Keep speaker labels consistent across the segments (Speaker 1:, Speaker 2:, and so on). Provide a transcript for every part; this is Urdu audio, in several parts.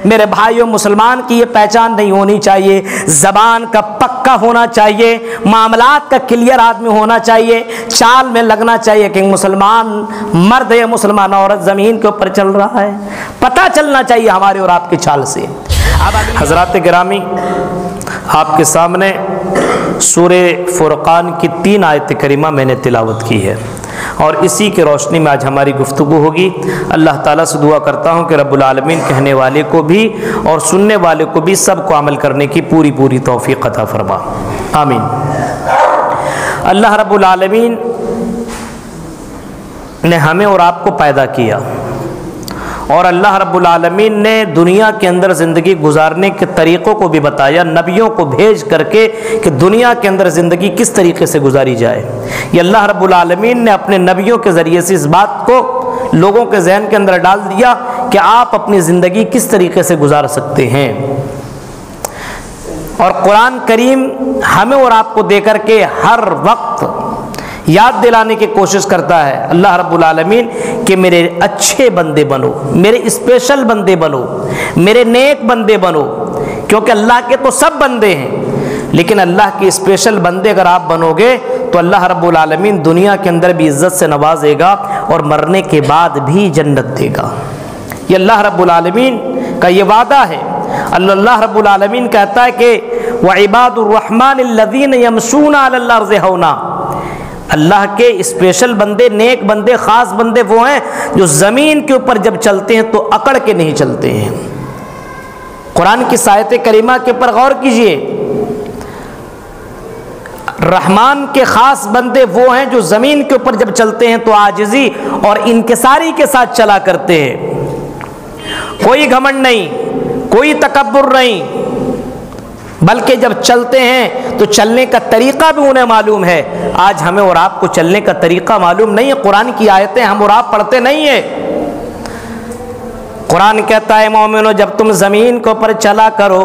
Speaker 1: میرے بھائیوں مسلمان کی یہ پہچان نہیں ہونی چاہیے، زبان کا پکا ہونا چاہیے، معاملات کا کلیئر آدمی ہونا چاہیے، چال میں لگنا چاہیے کہ مسلمان مرد یا مسلمان عورت زمین کے اوپر چل رہا ہے، پتہ چلنا چاہیے ہمارے اور آپ کی چال سے۔ حضرات گرامی، آپ کے سامنے سورہ فرقان کی 3 آیت کریمہ میں نے تلاوت کی ہے، اور اسی کی روشنی میں آج ہماری گفتگو ہوگی۔ اللہ تعالیٰ سے دعا کرتا ہوں کہ رب العالمین کہنے والے کو بھی اور سننے والے کو بھی سب کو عمل کرنے کی پوری توفیق عطا فرما، آمین۔ اللہ رب العالمین نے ہمیں اور آپ کو پیدا کیا، اور اللہ رب العالمین نے دنیا کے اندر زندگی گزارنے کے طریقوں کو بھی بتایا، نبیوں کو بھیج کر کے کہ دنیا کے اندر زندگی کس طریقے سے گزاری جائے۔ یہ اللہ رب العالمین نے اپنے نبیوں کے ذریعے سے اس بات کو لوگوں کے ذہن کے اندر ڈال دیا کہ آپ اپنی زندگی کس طریقے سے گزار سکتے ہیں۔ اور قرآن کریم ہمیں اور آپ کو دے کر کے ہر وقت یاد دلانے کی کوشش کرتا ہے اللہ رب العالمین کہ میرے اچھے بندے بنو، میرے اسپیشل بندے بنو، میرے نیک بندے بنو، کیونکہ اللہ کے تو سب بندے ہیں، لیکن اللہ کے اسپیشل بندے اگر آپ بنو گے تو اللہ رب العالمین دنیا کے اندر بھی عزت سے نوازے گا اور مرنے کے بعد بھی جنت دے گا۔ یہ اللہ رب العالمین کا یہ وعدہ ہے۔ اللہ رب العالمین کہتا ہے کہ وَعِبَادُ الرَّحْمَنِ الَّذِينَ يَمْشُونَ عَلَى الْأَرْضِ هَوْنًا، اللہ کے اسپیشل بندے، نیک بندے، خاص بندے وہ ہیں جو زمین کے اوپر جب چلتے ہیں تو اکڑ کے نہیں چلتے ہیں۔ قرآن کی آیت کریمہ کے اوپر غور کیجئے، رحمان کے خاص بندے وہ ہیں جو زمین کے اوپر جب چلتے ہیں تو عاجزی اور انکساری کے ساتھ چلا کرتے ہیں، کوئی گھمنڈ نہیں، کوئی تکبر نہیں، بلکہ جب چلتے ہیں تو چلنے کا طریقہ بھی انہیں معلوم ہے۔ آج ہمیں اور آپ کو چلنے کا طریقہ معلوم نہیں ہے، قرآن کی آیتیں ہم اور آپ پڑھتے نہیں ہیں۔ قرآن کہتا ہے مومنو جب تم زمین کے اوپر چلا کرو،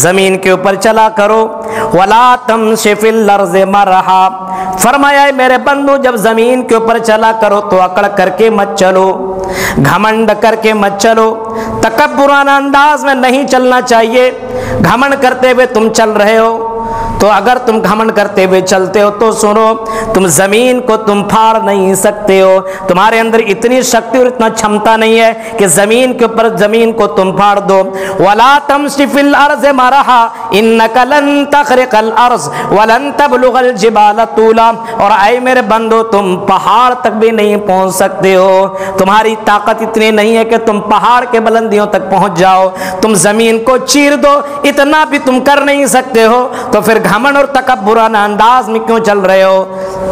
Speaker 1: زمین کے اوپر چلا کرو، وَلَا تَمْشِ فِي الْأَرْضِ مَرَحًا، فرمایا ہے میرے بندو جب زمین کے اوپر چلا کرو تو اکڑ کر کے مت چلو، گھمنڈ کر کے مت چلو، تکبرانہ انداز میں نہیں چلنا چاہیے۔ گھمنڈ کرتے ہوئے تم چل رہے ہو تو اگر تم گھمنڈ کرتے ہوئے چلتے ہو تو سنو، تم زمین کو تم پھاڑ نہیں سکتے ہو، تمہارے اندر اتنی شکتی اور اتنا چھمتا نہیں ہے کہ زمین کے اوپر زمین کو تم پھاڑ دو۔ وَلَا تَمْشِ فِي الْأَرْضِ مَرَحًا إِنَّكَ لَن تَخْرِقَ الْأَرْضَ وَلَن تَبْلُغَ الْجِبَالَ طُولًا، اور اے میرے بندو تم پہاڑ تک بھی نہیں پہنچ سکتے ہو، تمہاری طاقت اتنی نہیں ہے کہ تم پہاڑ کے بلندیوں تک پہنچ جاؤ، تم زمین کو چیر دو، اتنا بھی تم کر نہیں سکتے ہو، تو پھر گھمنڈ اور تکبرانہ انداز میں کیوں چل رہے ہو؟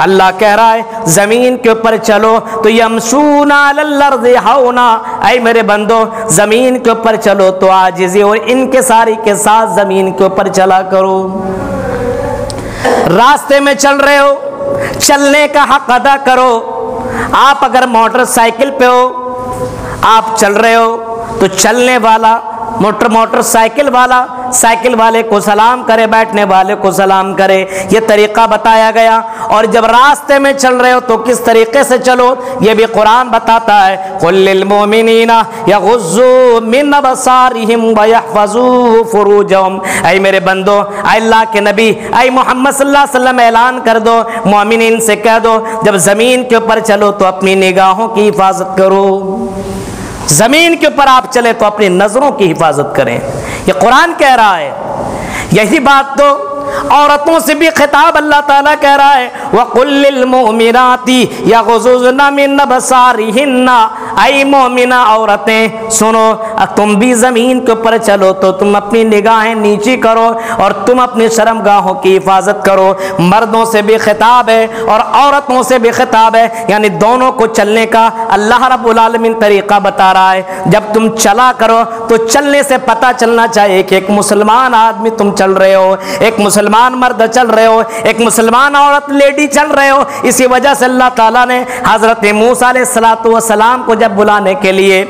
Speaker 1: اللہ کہہ رہا ہے زمین کے اوپر چلو تو یمشون علی الارض ہونا، اے میرے بندو زمین کے اوپر چلو تو عاجزی اور انکساری کے ساتھ زمین کے اوپر چلا کرو۔ راستے میں چل رہے ہو، چلنے کا حق ادا کرو۔ آپ اگر موٹر سائیکل پہ ہو، آپ چل رہے ہو تو چلنے والا موٹر سائیکل والا سائیکل والے کو سلام کرے، بیٹھنے والے کو سلام کرے، یہ طریقہ بتایا گیا۔ اور جب راستے میں چل رہے ہو تو کس طریقے سے چلو یہ بھی قرآن بتاتا ہے، قُل لِّلْمُؤْمِنِينَ يَغُضُّوا مِنْ أَبْصَارِهِمْ وَيَحْفَظُوا فُرُوجَهُمْ، اے میرے بندو، اے اللہ کے نبی، اے محمد صلی اللہ علیہ وسلم اعلان کر دو، مومنین سے کہہ دو جب زمین کے اوپر چلو تو اپنی نگاہوں کی حفاظت کرو۔ زمین کے اوپر آپ چلے تو اپنی نظروں کی حفاظت کریں، یہ قرآن کہہ رہا ہے۔ یہی بات تو عورتوں سے بھی خطاب اللہ تعالیٰ کہہ رہا ہے، وَقُلْ لِلْمُؤْمِنَاتِ يَغْضُضْنَ مِنْ أَبْصَارِهِنَّ، اے مومنہ عورتیں سنو، تم بھی زمین کے اوپر چلو تو تم اپنی نگاہیں نیچی کرو اور تم اپنی شرم گاہوں کی حفاظت کرو۔ مردوں سے بھی خطاب ہے اور عورتوں سے بھی خطاب ہے، یعنی دونوں کو چلنے کا اللہ رب العالمین طریقہ بتا رہا ہے۔ جب تم چلا کرو تو چلنے سے پتہ چلنا چاہیے کہ ایک مسلمان آدمی تم چل رہے ہو، ایک مسلمان مرد چل رہے ہو، ایک مسلمان عورت لیڈی چل رہے ہو۔ اسی وجہ سے اللہ تعالیٰ نے حضرت موسیٰ علیہ السلام کو جب بلانے کے لیے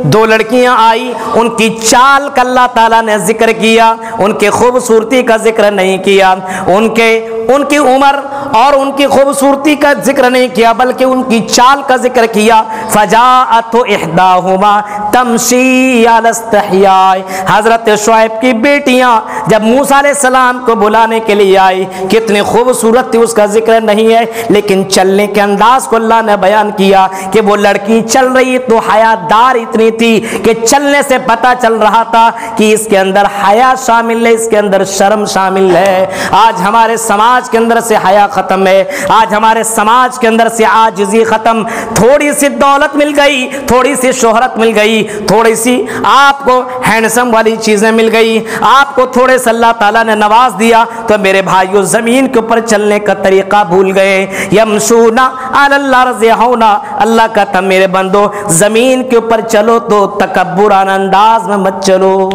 Speaker 1: دو لڑکیاں آئی، ان کی چال کا اللہ تعالیٰ نے ذکر کیا، ان کی خوبصورتی کا ذکر نہیں کیا، ان کی عمر اور ان کی خوبصورتی کا ذکر نہیں کیا، بلکہ ان کی چال کا ذکر کیا۔ فجاءت احداہما تمشی علی استحیاء، حضرت شعیب کی بیٹیاں جب موسیٰ علیہ السلام کو بلانے کے لیے آئی، کتنی خوبصورت تھی اس کا ذکر نہیں ہے، لیکن چلنے کے انداز کو اللہ نے بیان کیا کہ وہ لڑکی چل رہی تو حیا دار اتنی تھی کہ چلنے سے پتہ چل رہا تھا کہ اس کے اندر حیا شامل ہے، اس کے اندر شرم شامل ہے۔ آج ہمارے سماج کے اندر سے حیا ختم ہے، آج ہمارے سماج کے اندر سے عاجزی ختم، تھوڑی سی دولت مل گئی، تھوڑی سی شہرت مل گئی، تھوڑی سی آپ کو ہینڈسم والی چیزیں مل گئی، آپ کو تھوڑے سے اللہ تعالیٰ نے نواز دیا تو میرے بھائیو زمین کے اوپر چلنے کا طریقہ بھول گئے۔ یمشون علی الارض ہونا، اللہ کہتا میرے بندو زمین کے اوپر چلو تو تکبرانہ انداز میں مت چلو۔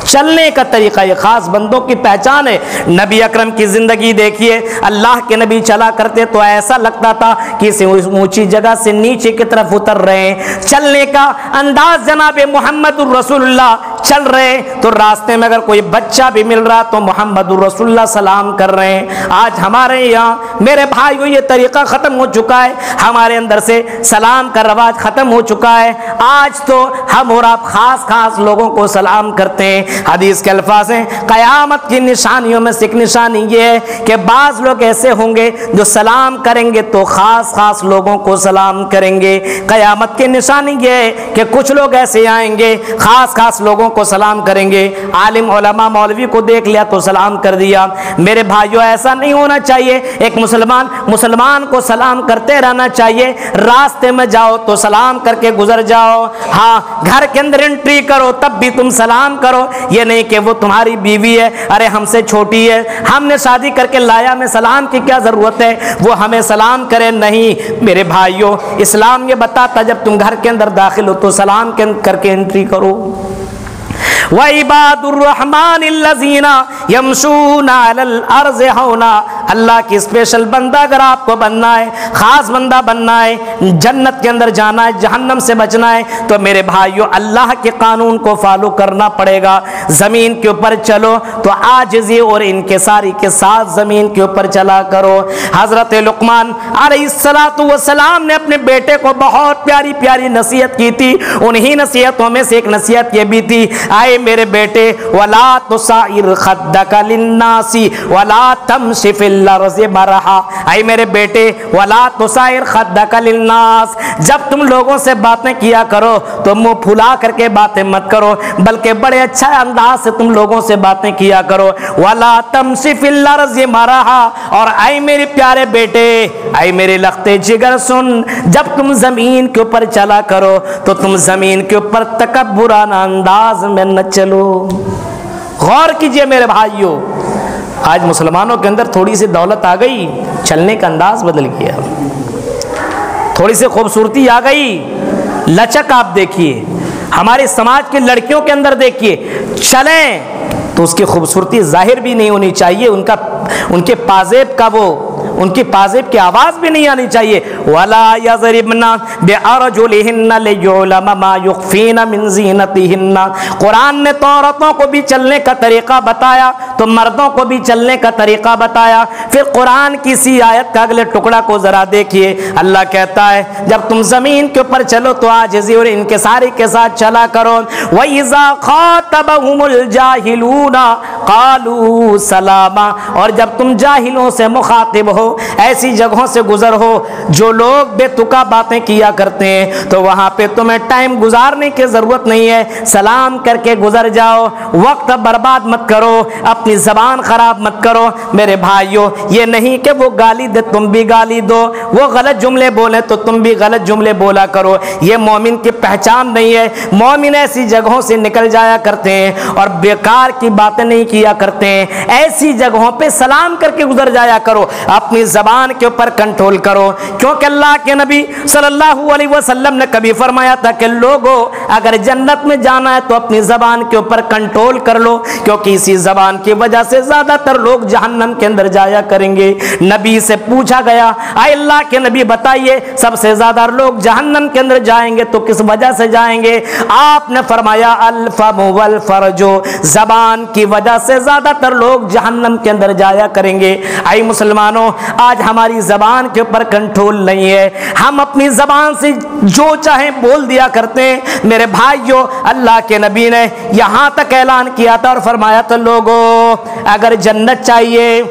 Speaker 1: چلنے کا طریقہ یہ خاص بندوں کی پہچان ہے۔ نبی اکرم کی زندگی دیکھیے، اللہ کے نبی چلا کرتے تو ایسا لگتا تھا کہ اسے اونچی جگہ سے نیچے کی طرف اتر رہے ہیں۔ چلنے کا انداز جناب محمد الرسول اللہ چل رہے تو راستے میں اگر کوئی بچہ بھی مل رہا تو محمد الرسول اللہ سلام کر رہے ہیں۔ آج ہمارے یہاں میرے بھائیو یہ طریقہ ختم ہو چکا ہے، ہمارے اندر سے سلام کا رواج ختم ہو چکا ہے۔ آج تو ہم اور آپ خاص لوگوں کو سلام کرتے ہیں۔ حدیث کے الفاظ ہیں، قیامت کی نشانیوں میں سے ایک نشانی یہ ہے کہ بعض لوگ ایسے ہوں گے جو سلام کریں گے تو خاص لوگوں کو سلام کریں گے۔ قیامت کی نشانی یہ ہے کہ کچھ لوگ ایسے آئیں گے خاص لوگوں کو سلام کریں گے، عالم علماء مولوی کو دیکھ لیا تو سلام کر دیا۔ میرے بھائیو ایسا نہیں ہونا چاہیے، ایک مسلمان کو سلام کرتے رہنا چاہیے۔ راستے میں جاؤ تو سلام کر کے گزر جاؤ، ہاں گھر کے اندر انٹری کرو تب بھی تم سلام کرو، یہ نہیں کہ وہ تمہاری بیوی ہے، ارے ہم سے چھوٹی ہے، ہم نے شادی کر کے لایا، میں سلام کی کیا ضرورت ہے، وہ ہمیں سلام کرے۔ نہیں میرے بھائیو، اسلام یہ بتاتا جب تم گھر کے اندر داخل ہو تو سلام کر کے انٹری کرو۔ وَعِبَادُ الرَّحْمَنِ الَّذِينَ يَمْشُونَ عَلَى الْأَرْضِ هَوْنًا، اللہ کی اسپیشل بندہ اگر آپ کو بننا ہے، خاص بندہ بننا ہے، جنت کے اندر جانا ہے، جہنم سے بچنا ہے، تو میرے بھائیو اللہ کے قانون کو فالو کرنا پڑے گا۔ زمین کے اوپر چلو تو عاجزی اور انکساری کے ساتھ زمین کے اوپر چلا کرو۔ حضرت لقمان علیہ السلام نے اپنے بیٹے کو بہت پیاری نصیحت کی تھی، انہی نصیحتوں میں سے ایک نصیحت یہ بھی تھی، آئے میرے بیٹے ولا تسائر خدک للناس ولا تمشی فی الارض مرحا، اے میرے بیٹے ولا تسائر خدک للناس، جب تم لوگوں سے باتیں کیا کرو تو منہ پھلا کر کے باتیں مت کرو، بلکہ بڑے اچھا انداز سے تم لوگوں سے باتیں کیا کرو۔ ولا تمشی فی الارض مرحا، اور اے میرے پیارے بیٹے، اے میرے لختے جگر سن، جب تم زمین کے اوپر چلا کرو تو تم زمین کے اوپر تکبرانہ انداز میں نہ چلو۔ غور کیجئے میرے بھائیو، آج مسلمانوں کے اندر تھوڑی سی دولت آ گئی، چلنے کا انداز بدل گیا، تھوڑی سی خوبصورتی آ گئی، لچک آپ دیکھیے، ہمارے سماج کی لڑکیوں کے اندر دیکھیے، چلیں تو اس کی خوبصورتی ظاہر بھی نہیں ہونی چاہیے، ان کے پازیب کا ان کی پازیب کی آواز بھی نہیں آنی چاہیے۔ وَلَا يَضْرِبْنَ بِأَرْجُلِهِنَّ لِيُعْلَمَ مَا يُخْفِينَ مِنْ زِينَتِهِنَّ، قرآن نے تو عورتوں کو بھی چلنے کا طریقہ بتایا تو مردوں کو بھی چلنے کا طریقہ بتایا۔ پھر قرآن کی سی آیت کا اگلے ٹکڑا کو ذرا دیکھیے، اللہ کہتا ہے جب تم زمین کے اوپر چلو تو عاجزی اور انکساری کے ساتھ چلا کرو۔ وَإِذَا خَاطَبَهُمُ الْجَاهِلُونَ قَالُوا سَلَامًا، اور جب تم جاہلوں سے مخاطب ہو، ایسی جگہوں سے گزر ہو جو لوگ بے تکا باتیں کیا کرتے ہیں، تو وہاں پہ تمہیں ٹائم گزارنے کی ضرورت نہیں ہے، سلام کر کے گزر جاؤ، وقت برباد مت کرو، اپنی زبان خراب مت کرو۔ میرے بھائیو یہ نہیں کہ وہ گالی دے تم بھی گالی دو، وہ غلط جملے بولے تو تم بھی غلط جملے بولا کرو، یہ مومن کی پہچان نہیں ہے۔ مومن ایسی جگہوں سے نکل جایا کرتے ہیں اور بیکار کی باتیں نہیں کیا کرتے ہیں، ایسی جگہوں پہ سلام کر کے گزر جایا کرو، اپنی زبان کے اوپر کنٹرول کرو، کیونکہ اللہ کے نبی صلی اللہ علیہ وسلم نے کبھی فرمایا تھا کہ لوگوں اگر جنت میں جانا ہے تو اپنی زبان کے اوپر کنٹرول کر لو، کیونکہ اسی زبان کی وجہ سے زیادہ تر لوگ جہنم کے اندر جایا کریں گے۔ نبی سے پوچھا گیا اے اللہ کے نبی بتائیے سب سے زیادہ لوگ جہنم کے اندر جائیں گے تو کس وجہ سے جائیں گے؟ آپ نے فرمایا الفم والفرج، زبان کی وجہ سے زیادہ تر لوگ جہنم کے اندر جایا کریں گے۔ اے مسلمانوں، آج ہماری زبان کے اوپر کنٹرول نہیں ہے، ہم اپنی زبان سے جو چاہیں بول دیا کرتے ہیں۔ میرے بھائیوں، اللہ کے نبی نے یہاں تک اعلان کیا تھا اور فرمایا تھا لوگوں اگر جنت چاہیے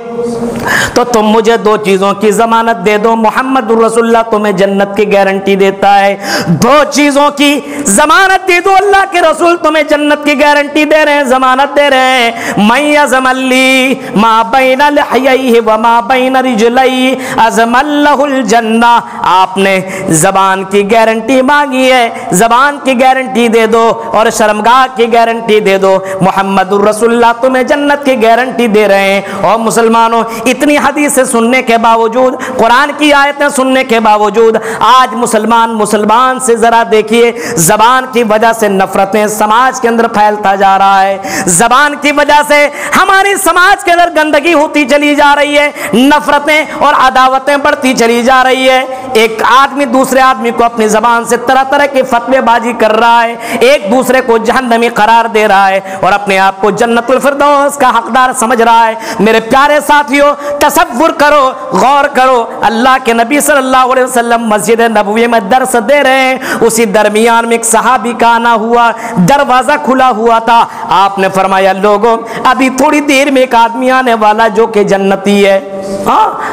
Speaker 1: تو تم مجھے دو چیزوں کی ضمانت دے دو، محمد رسول اللہ تمہیں جنت کی گارنٹی دیتا ہے، دو چیزوں کی ضمانت دے دو، اللہ کے رسول تمہیں جنت کی گارنٹی دے رہے ہیں، ضمانت دے رہے ہیں۔ من یضمن لی ما بین لحییہ وما بین رجلیہ اضمن لہ الجنہ۔ آپ نے زبان کی گارنٹی مانگی ہے، زبان کی گارنٹی دے دو اور شرمگاہ کی گارنٹی دے دو، محمد رسول اللہ تمہیں جنت کی گارنٹی دے رہے ہیں۔ اور مسلمانوں، اتنی حدیثیں سننے کے باوجود، قرآن کی آیتیں سننے کے باوجود آج مسلمان سے ذرا دیکھیے، زبان کی وجہ سے نفرتیں سماج کے اندر پھیلتا جا رہا ہے، زبان کی وجہ سے ہماری سماج کے اندر گندگی ہوتی چلی جا رہی ہے، نفرتیں اور عداوتیں بڑھتی چلی جا رہی ہے۔ ایک آدمی دوسرے آدمی کو اپنی زبان سے طرح طرح کی فتوے بازی کر رہا ہے، ایک دوسرے کو جہنمی قرار دے رہا ہے اور اپنے آپ کو جنت الفردوس کا حقدار سمجھ رہا ہے۔ میرے پیارے ساتھیوں، تصور کرو، غور کرو، اللہ کے نبی صلی اللہ علیہ وسلم مسجد نبوی میں درس دے رہے ہیں، اسی درمیان میں ایک صحابی کا آنا ہوا، دروازہ کھلا ہوا تھا۔ آپ نے فرمایا لوگوں ابھی تھوڑی دیر میں ایک آدمی آنے والا جو کہ جنتی ہے۔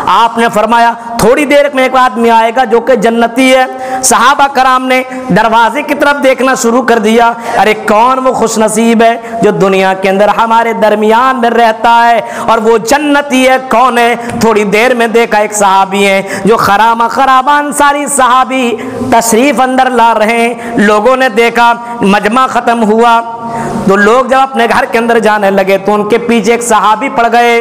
Speaker 1: آپ نے فرمایا تھوڑی دیر میں ایک آدمی آئے گا جو کہ جنتی ہے۔ صحابہ کرام نے دروازے کی طرف دیکھنا شروع کر دیا، ارے کون وہ خوش نصیب ہے جو دنیا کے اندر ہمارے درمیان میں رہتا ہے اور وہ جنتی ہے، کون ہے؟ تھوڑی دیر میں دیکھا ایک صحابی ہے جو خرامہ خرابان ساری صحابی تشریف اندر لا رہے ہیں۔ لوگوں نے دیکھا، مجمع ختم ہوا تو لوگ جب اپنے گھر کے اندر جانے لگے تو ان کے پیچھے ایک صحابی پڑ گئے،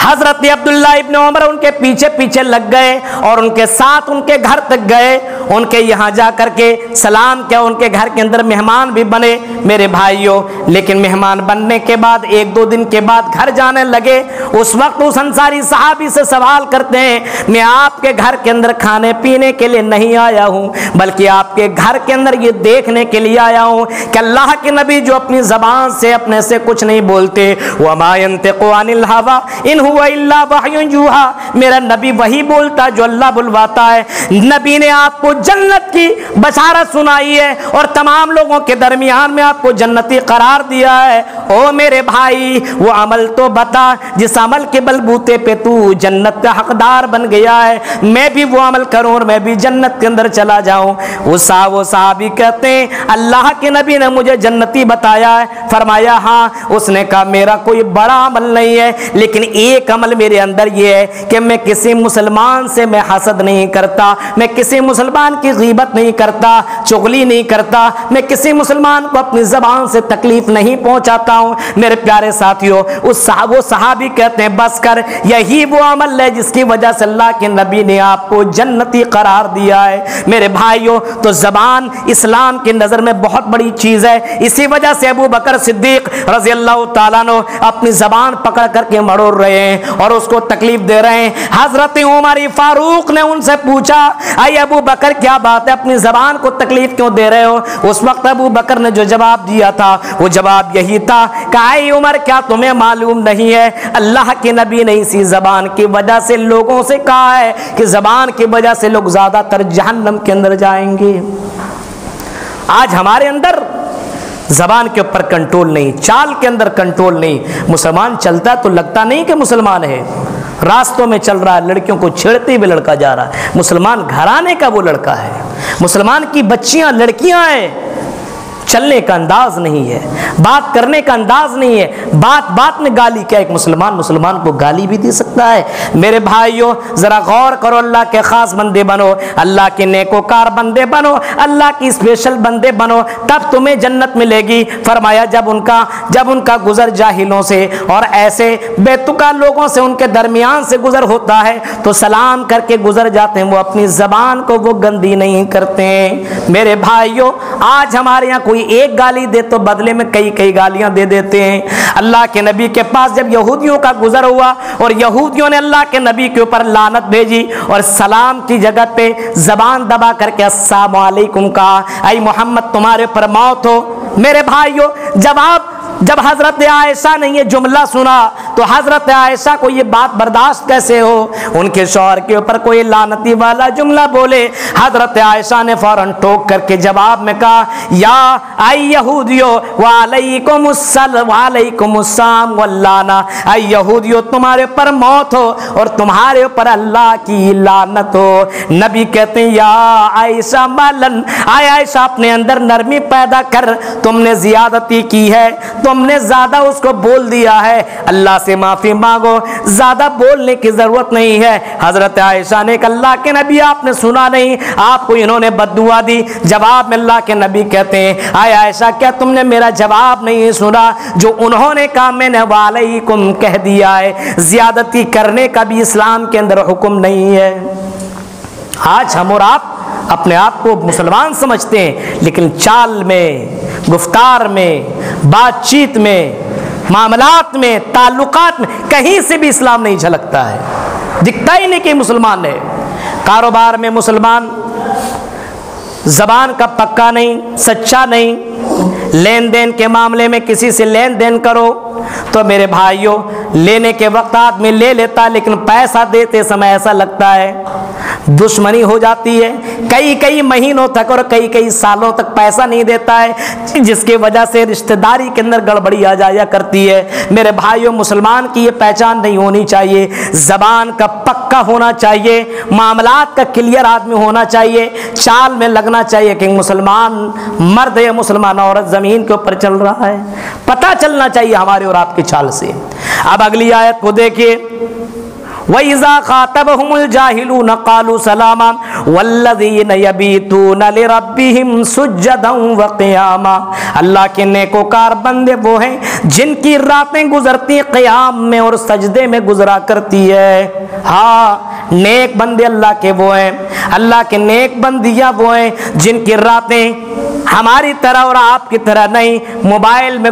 Speaker 1: حضرت عبداللہ ابن عمر ان کے پیچھے پیچھے لگ گئے اور ان کے ساتھ ان کے گھر تک گئے، ان کے یہاں جا کر کے سلام کیا، ان کے گھر کے اندر مہمان بھی بنے۔ میرے بھائیوں، لیکن مہمان بننے کے بعد ایک دو دن کے بعد گھر جانے لگے، اس وقت اس انصاری صحابی سے سوال کرتے ہیں میں آپ کے گھر کے اندر کھانے پینے کے لیے نہیں آیا ہوں بلکہ آپ کے گھر کے اندر یہ دیکھنے کے لیے آیا ہوں کہ اللہ کے نبی جو اپنی زبان سے اپنے سے کچھ نہیں بولتے، وما ينطق عن الهوى ان هو الا وحی یوحى، میرا نبی وہی بولتا جو اللہ بلواتا ہے۔ نبی نے آپ کو جنت کی بشارت سنائی ہے اور تمام لوگوں کے درمیان میں آپ کو جنتی قرار دیا ہے۔ او میرے بھائی، وہ عمل تو بتا جس عمل کے بلبوتے پہ تو جنت کا حقدار بن گیا ہے، میں بھی وہ عمل کروں اور میں بھی جنت کے اندر چلا جاؤں۔ وہ صحابی کہتے ہیں اللہ کے نبی نے مجھے جنتی بتایا ہے۔ فرمایا ہاں۔ اس نے کہا میرا کوئی بڑا عمل نہیں ہے لیکن ایک عمل میرے اندر یہ ہے کہ میں کسی مسلمان سے میں حسد نہیں کرتا، میں کسی مسلمان کی غیبت نہیں کرتا، چغلی نہیں کرتا، میں کسی مسلمان کو اپنی زبان سے تکلیف نہیں پہنچاتا ہوں۔ میرے پیارے ساتھیوں، وہ صحابی کہتے ہیں بس کر، یہی وہ عمل ہے جس کی وجہ سے اللہ کے نبی نے آپ کو جنتی قرار دیا ہے۔ میرے بھائیوں، تو زبان اسلام کی نظر میں بہت بڑی چیز ہے، اسی وجہ سے ابو بکر صدیق رضی اللہ تعالیٰ عنہ اپنی زبان پکڑ کر کے مڑوڑ رہے ہیں اور اس کو تکلیف دے رہے ہیں۔ حضرت عمر فاروق نے ان سے پوچھا اے ابو بکر کیا بات ہے، اپنی زبان کو تکلیف کیوں دے رہے ہو؟ اس وقت ابو بکر نے جو جواب دیا تھا وہ جواب یہی تھا کہ اے عمر کیا تمہیں معلوم نہیں ہے اللہ کے نبی نے اسی زبان کی وجہ سے لوگوں سے کہا ہے کہ زبان کی وجہ سے لوگ زیادہ تر جہنم کے اندر جائیں گے۔ آج ہمارے اندر زبان کے اوپر کنٹرول نہیں، چال کے اندر کنٹرول نہیں۔ مسلمان چلتا تو لگتا نہیں کہ مسلمان ہے، راستوں میں چل رہا ہے، لڑکیوں کو چھیڑتے ہوئے لڑکا جا رہا ہے، مسلمان گھرانے کا وہ لڑکا ہے، مسلمان کی بچیاں لڑکیاں ہیں، چلنے کا انداز نہیں ہے، بات کرنے کا انداز نہیں ہے، بات بات میں گالی کیا، ایک مسلمان کو گالی بھی دے سکتا ہے؟ میرے بھائیوں ذرا غور کرو، اللہ کے خاص بندے بنو، اللہ کے نیکوکار بندے بنو، اللہ کی اسپیشل بندے بنو، تب تمہیں جنت ملے گی۔ فرمایا جب ان کا گزر جاہلوں سے اور ایسے بے تکا لوگوں سے ان کے درمیان سے گزر ہوتا ہے تو سلام کر کے گزر جاتے ہیں، وہ اپنی زبان کو وہ گندی نہیں کرتے ہیں۔ میرے بھائیوں آج ہمارے یہاں کوئی ایک گالی دے تو بدلے میں کئی گالیاں دے دیتے ہیں۔ اللہ کے نبی کے پاس جب یہودیوں کا گزر ہوا اور یہودیوں نے اللہ کے نبی کے اوپر لعنت بھیجی اور سلام کی جگہ پہ زبان دبا کر کے السلام علیکم کہا، اے محمد تمہارے پر موت ہو۔ میرے بھائیوں جب حضرت عائشہ نے یہ جملہ سنا تو حضرت عائشہ کو یہ بات برداشت کیسے ہو؟ ان کے شوہر کے اوپر کوئی لعنتی والا جملہ بولے، حضرت عائشہ نے فوراً ٹوک کر کے جواب میں کہا، یا اے یہودیو وعلیکم السلام واللعنہ، اے یہودیو تمہارے پر موت ہو اور تمہارے اوپر اللہ کی لعنت ہو۔ نبی کہتے ہیں یا عائشہ مالن، اے عائشہ اپنے اندر نرمی پیدا کر، تم نے زیادتی کی ہے، تم نے زیادہ اس کو بول دیا ہے، اللہ سے معافی مانگو، زیادہ بولنے کی ضرورت نہیں ہے۔ حضرت عائشہ نے کہا اللہ کے نبی آپ نے سنا نہیں، آپ کو انہوں نے بد دعا دی۔ جواب میں اللہ کے نبی کہتے ہیں اے عائشہ کیا تم نے میرا جواب نہیں سنا؟ جو انہوں نے کہا میں نے وعلیکم کہہ دیا ہے۔ زیادتی کرنے کا بھی اسلام کے اندر حکم نہیں ہے۔ آج ہم اور آپ اپنے آپ کو مسلمان سمجھتے ہیں، لیکن چال میں، گفتار میں، بات چیت میں، معاملات میں، تعلقات میں کہیں سے بھی اسلام نہیں جھلکتا ہے، دکھتا ہی نہیں کہ مسلمان ہے۔ کاروبار میں مسلمان، زبان کا پکا نہیں، سچا نہیں، لین دین کے معاملے میں کسی سے لین دین کرو تو میرے بھائیوں لینے کے وقت آدمی لے لیتا لیکن پیسہ دیتے سمے ایسا لگتا ہے دشمنی ہو جاتی ہے، کئی مہینوں تک اور کئی سالوں تک پیسہ نہیں دیتا ہے، جس کی وجہ سے رشتہ داری کے اندر گڑبڑی آ جایا کرتی ہے۔ میرے بھائیوں مسلمان کی یہ پہچان نہیں ہونی چاہیے، زبان کا پکا ہونا چاہیے، معاملات کا کلیئر آدمی ہونا چاہیے، چال میں لگنا چاہیے کہ مسلمان مرد یا مسلمان عورت زمین کے اوپر چل رہا ہے، پتہ چلنا چاہیے ہمارے اور آپ کی چال سے۔ اب اگلی آیت کو دیکھیے، وَإِذَا خَاطَبَهُمُ الْجَاهِلُونَ قَالُوا سَلَامًا وَالَّذِينَ يَبِيتُونَ لِرَبِّهِمْ سُجَّدًا وَقِيَامًا۔ اللہ کے نیکوکار بندے وہ ہیں جن کی راتیں گزرتی قیام میں اور سجدے میں گزرا کرتی ہے۔ ہاں نیک بندے اللہ کے وہ ہیں، اللہ کے نیک بندیاں وہ ہیں جن کی راتیں ہماری طرح اور آپ کی طرح نہیں، موبائل میں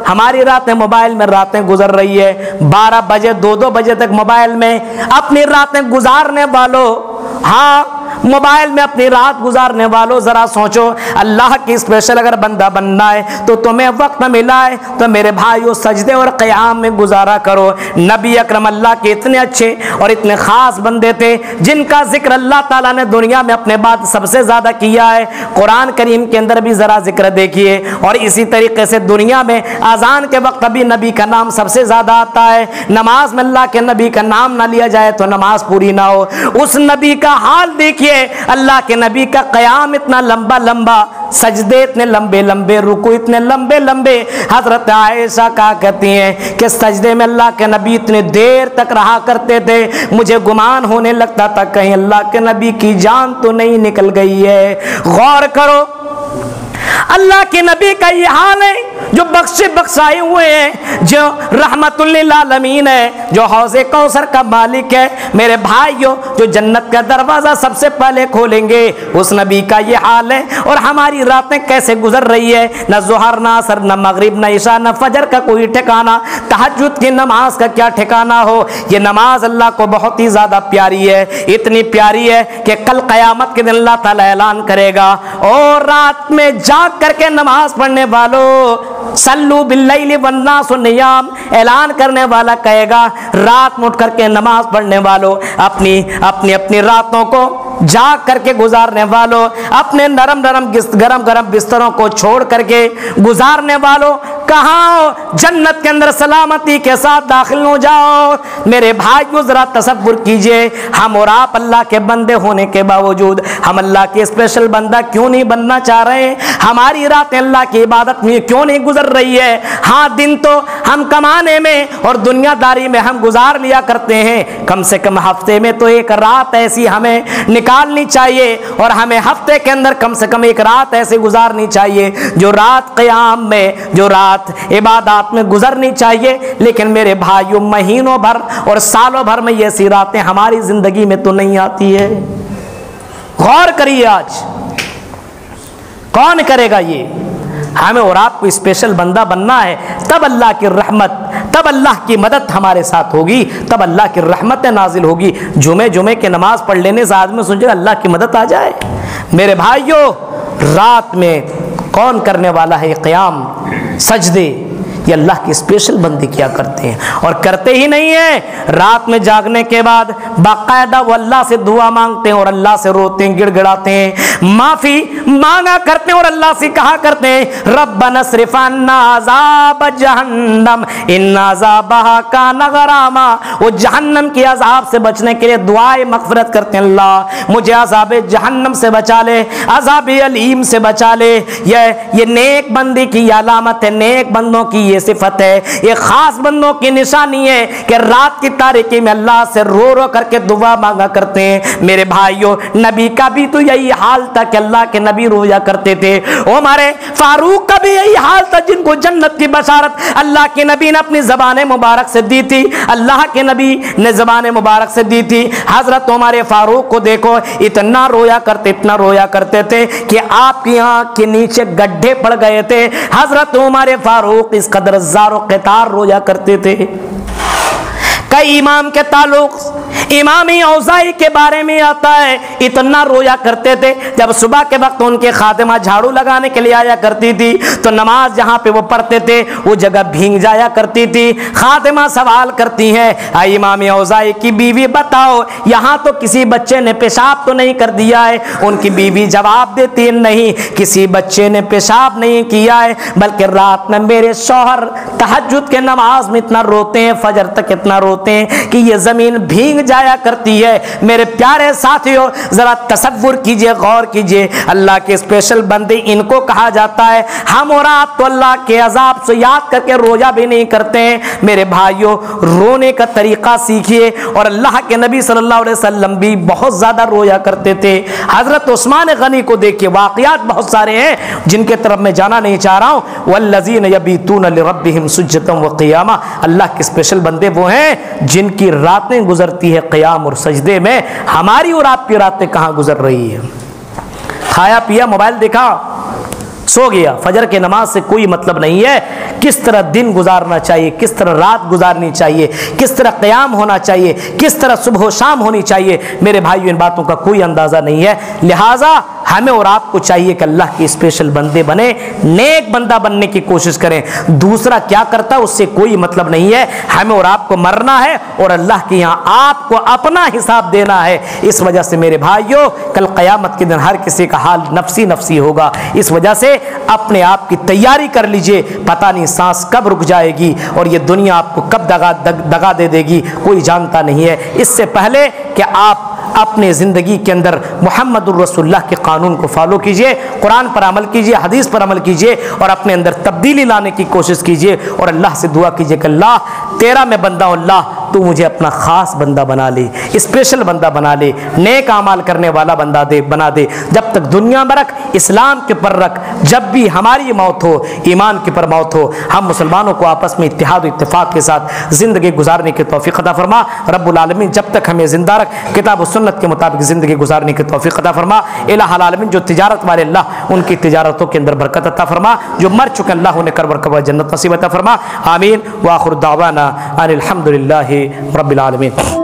Speaker 1: ہماری راتیں موبائل میں راتیں گزر رہی ہے، 12 بجے 2 بجے تک موبائل میں اپنی راتیں گزارنے والوں، ہاں موبائل میں اپنی رات گزارنے والوں ذرا سوچو، اللہ کی اسپیشل اگر بندہ بننا ہے تو تمہیں وقت ملا ہے تو میرے بھائیو سجدے اور قیام میں گزارا کرو۔ نبی اکرم اللہ کے اتنے اچھے اور اتنے خاص بندے تھے جن کا ذکر اللہ تعالیٰ نے دنیا میں اپنے بعد سب سے زیادہ کیا ہے، قرآن کریم کے اندر بھی ذرا ذکر دیکھیے، اور اسی طریقے سے دنیا میں اذان کے وقت بھی نبی کا نام سب سے زیادہ آتا ہے، نماز میں اللہ کے نبی کا نام نہ لیا جائے تو نماز پوری نہ ہو۔ اس نبی کا حال دیکھیے، اللہ کے نبی کا قیام اتنا لمبا، سجدے اتنے لمبے، رکوع اتنے لمبے۔ حضرت عائشہ کہا کرتی ہیں کہ سجدے میں اللہ کے نبی اتنے دیر تک رہا کرتے تھے، مجھے گمان ہونے لگتا تھا کہیں اللہ کے نبی کی جان تو نہیں نکل گئی ہے۔ غور کرو اللہ کے نبی کا یہ حال ہے جو بخشائے ہوئے ہیں، جو رحمت للعالمین ہے، جو حوض کوثر کا مالک ہے، میرے بھائیوں جو جنت کا دروازہ سب سے پہلے کھولیں گے اس نبی کا یہ حال ہے۔ اور ہماری راتیں کیسے گزر رہی ہے، نہ ظہر نہ عصر نہ مغرب نہ عشاء نہ فجر کا کوئی ٹھکانہ، تہجد کی نماز کا کیا ٹھکانہ ہو۔ یہ نماز اللہ کو بہت ہی زیادہ پیاری ہے، اتنی پیاری ہے کہ کل قیامت کے دن اللہ تعالیٰ اعلان کرے گا، اور رات میں جاگ کر کے نماز پڑھنے والوں صلو باللیل والناس نیام، اعلان کرنے والا کہے گا رات میں اٹھ کر کے نماز پڑھنے والوں، اپنی راتوں کو جاگ کر کے گزارنے والوں، اپنے گرم گرم بستروں کو چھوڑ کر کے گزارنے والوں، کہاں جنت کے اندر سلامتی کے ساتھ داخل ہو جاؤ۔ میرے بھائیو ذرا تصور کیجئے، ہم اور آپ اللہ کے بندے ہونے کے باوجود ہم اللہ کے اسپیشل بندہ کیوں نہیں بننا چاہ رہے ہیں؟ ہماری راتیں اللہ کی عبادت میں کیوں نہیں گزر رہی ہے؟ ہاں دن تو ہم کمانے میں اور دنیا داری میں ہم گزار لیا کرتے ہیں، کم سے کم ہفتے میں تو ایک رات ایسی ہمیں نکالنی چاہیے، اور ہمیں ہفتے کے اندر کم سے کم ایک رات ایسے گزارنی چاہیے جو رات قیام میں، جو رات عبادات میں گزرنی چاہیے۔ لیکن میرے بھائیوں مہینوں بھر اور سالوں بھر میں یہ سی راتیں ہماری زندگی میں تو نہیں آتی ہے۔ غور کریے، آج کون کرے گا یہ؟ ہمیں اور آپ کو اسپیشل بندہ بننا ہے، تب اللہ کی رحمت، تب اللہ کی مدد ہمارے ساتھ ہوگی، تب اللہ کی رحمت نازل ہوگی۔ جمعے کی نماز پڑھ لینے سے آدمی سوچے اللہ کی مدد آ جائے۔ میرے بھائیوں رات میں کون کرنے والا ہے یہ قیام سجدے؟ یہ اللہ کی اسپیشل بندی کیا کرتے ہیں، اور کرتے ہی نہیں ہیں۔ رات میں جاگنے کے بعد باقاعدہ وہ اللہ سے دعا مانگتے ہیں اور اللہ سے روتے ہیں، گڑ گڑاتے ہیں، معافی مانگا کرتے ہیں اور اللہ سے کہا کرتے ہیں ربنا اصرف عنا عذاب جہنم ان عذابہا کان غراما۔ وہ جہنم کے عذاب سے بچنے کے لیے دعائیں مغفرت کرتے ہیں، اللہ مجھے عذاب جہنم سے بچا لے، عذاب علیم سے بچا لے۔ یہ نیک بندی کی علامت ہے، نیک بندوں کی یہ صفت ہے، یہ خاص بندوں کی نشانی ہے کہ رات کی تاریکی میں اللہ سے رو رو کر کے دعا مانگا کرتے ہیں۔ میرے بھائیوں نبی کا بھی تو یہی حال تھا کہ اللہ کے نبی رویا کرتے تھے، ہمارے فاروق کا بھی یہی حال تھا جن کو جنت کی بشارت اللہ کے نبی نے اپنی زبان مبارک سے دی تھی، اللہ کے نبی نے زبان مبارک سے دی تھی۔ حضرت ہمارے فاروق کو دیکھو، اتنا رویا کرتے تھے کہ آپ کی آنکھ کے نیچے گڈھے پڑ گئے تھے۔ حضرت ہمارے فاروق اس قدر زار و قطار رویا کرتے تھے۔ کئی امام کے تعلق امام اوزاعی کے بارے میں آتا ہے، اتنا رویا کرتے تھے جب صبح کے وقت ان کے خادمہ جھاڑو لگانے کے لیے آیا کرتی تھی تو نماز جہاں پہ وہ پڑھتے تھے وہ جگہ بھیگ جایا کرتی تھی۔ خادمہ سوال کرتی ہیں اے امام اوزاعی کی بیوی بتاؤ یہاں تو کسی بچے نے پیشاب تو نہیں کر دیا ہے؟ ان کی بیوی جواب دیتی ہے نہیں، کسی بچے نے پیشاب نہیں کیا ہے، بلکہ رات میں میرے شوہر تہجد کے نماز میں اتنا روتے ہیں، فجر تک اتنا روتے ہیں کہ یہ زمین بھیگ جایا کرتی ہے۔ میرے پیارے ساتھیوں ذرا تصور کیجئے، غور کیجئے، اللہ کے اسپیشل بندے ان کو کہا جاتا ہے۔ ہم اور آپ تو اللہ کے عذاب سے یاد کر کے رویا بھی نہیں کرتے ہیں۔ میرے بھائیوں رونے کا طریقہ سیکھیے، اور اللہ کے نبی صلی اللہ علیہ وسلم بھی بہت زیادہ رویا کرتے تھے۔ حضرت عثمان غنی کو دیکھیے، واقعات بہت سارے ہیں جن کے طرف میں جانا نہیں چاہ رہا ہوں۔ والذین یبیتون لربہم سجدا وقیاما، اللہ کے اسپیشل بندے وہ ہیں جن کی راتیں گزرتی ہے قیام اور سجدے میں۔ ہماری اور آپ کی راتیں کہاں گزر رہی ہے؟ کھایا پیا، موبائل دیکھا، سو گیا۔ فجر کی نماز سے کوئی مطلب نہیں ہے۔ کس طرح دن گزارنا چاہیے، کس طرح رات گزارنی چاہیے، کس طرح قیام ہونا چاہیے، کس طرح صبح و شام ہونی چاہیے، میرے بھائیوں ان باتوں کا کوئی اندازہ نہیں ہے۔ لہٰذا ہمیں اور آپ کو چاہیے کہ اللہ کے اسپیشل بندے بنے، نیک بندہ بننے کی کوشش کریں۔ دوسرا کیا کرتا ہے اس سے کوئی مطلب نہیں ہے۔ ہمیں اور آپ کو مرنا ہے اور اللہ کے یہاں آپ کو اپنا حساب دینا ہے۔ اس وجہ سے میرے بھائیوں کل قیامت کے دن ہر کسی کا حال نفسی نفسی ہوگا۔ اس وجہ سے اپنے آپ کی تیاری کر لیجئے، پتہ نہیں سانس کب رک جائے گی اور یہ دنیا آپ کو کب دگا دے دے گی، کوئی جانتا نہیں ہے۔ اس سے پہلے کہ آپ اپنے زندگی کے اندر محمد الرسول اللہ کے قانون کو فالو کیجئے، قرآن پر عمل کیجئے، حدیث پر عمل کیجئے، اور اپنے اندر تبدیلی لانے کی کوشش کیجئے، اور اللہ سے دعا کیجئے کہ اللہ تیرا میں بندہ ہوں، اللہ تو مجھے اپنا خاص بندہ بنا لے، اسپیشل بندہ بنا لے، نیک اعمال کرنے والا بندہ بنا دے۔ جب تک دنیا میں رکھ، اسلام کے پر رکھ، جب بھی ہماری موت ہو ایمان کے پر موت ہو، ہم مسلمانوں کو آپس میں اتحاد و اتفاق کے ساتھ زندگی گزارنے کی توفیق عطا فرما۔ رب العالمین جب تک ہمیں زندہ رکھ، کتاب و سنت کے مطابق زندگی گزارنے کی توفیق عطا فرما۔ الہ العالمین جو تجارت والے اللہ ان کی تجارتوں کے اندر برکت عطا فرما، جو مر چکے اللہ انہیں کر برکت جنت نصیب عطا فرما، آمین۔ وآخر دعوانا ان الحمدللہ رب العالمین۔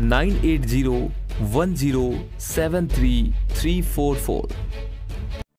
Speaker 2: 9801073344।